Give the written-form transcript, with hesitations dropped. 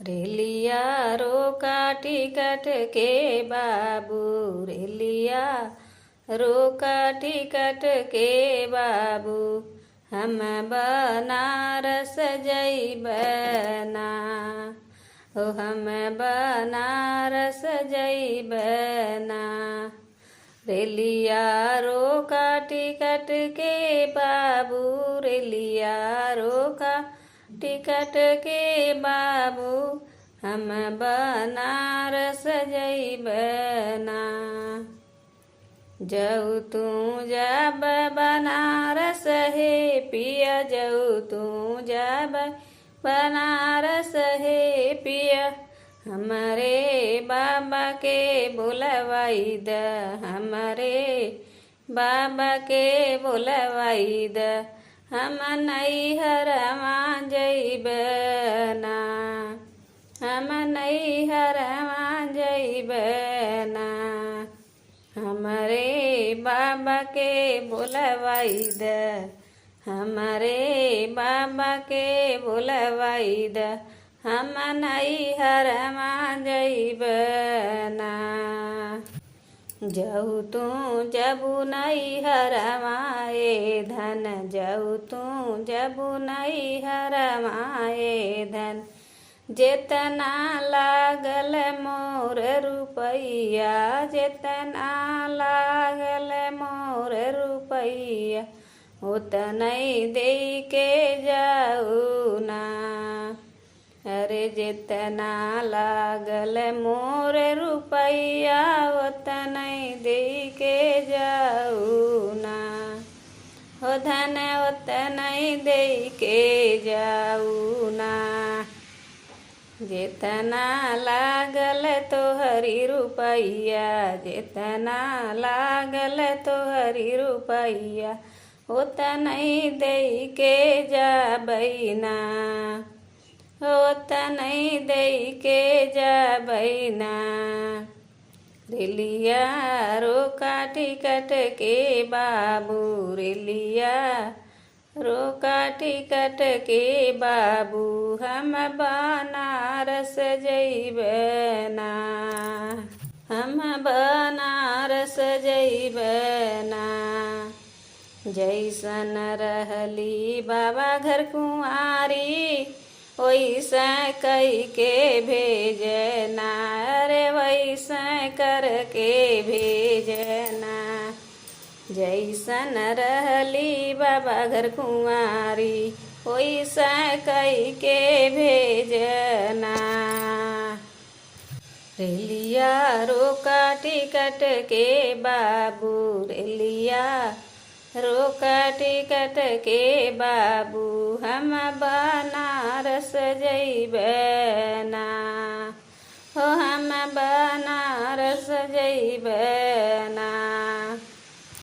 रेलिया रोका टिकट के बाबू, रेलिया रोका टिकट के बाबू, हम बनारस जइबना हो, हम बनारस जइबना। रेलिया रोका टिकट के बाबू, रेलिया रोका टिकट के बाबू, हम बनारस जइबना। जाऊ तू जब बनारस हे पिया, जाऊ तू जब बनारस हे पिया, हमारे बाबा के बुलवाई द, हमारे बाबा के बुलवाई द, हम नैहरवा जइबना, हम नैहरवा जइबना। हमारे बाबा के बुलवाई द, हमारे बाबा के बुलवाई द, हम नैहरवा जइबना। जाऊ तू जबू नैहरवा ए धन, जाऊ तू जबू नैहरवा ए धन, जेतना लागल मोर रुपैया, जेतना लागल मोर रुपैया, उतनै दे के जाऊ ना। अरे जितना लागल मोर रुपैया, उतनै दे के जाऊ ना हो धन, उतनै दे के जाऊ ना। जितना लागल तोहरी रुपैया, जितना लागल तोहरी रुपैया, उतनै दे के जाबैना, उतनै दे के जाबैना। रेलिया रोका टिकट के बाबू, रेलिया रोका टिकट के बाबू, हम बनारस जइबना, हम बनारस जइबना। जैसन रहली बाबा घर कुंवारी, वैसे कई के भेजना, अरे वैसे करके भेजना। जैसन रहली बाबा घर कुंवारी, वैसे कई के भेजना। रेलिया रोका टिकट के बाबू, रेलिया रोका टिकट के बाबू, हम बनारस जइबना हो, हम बनारस जइबना।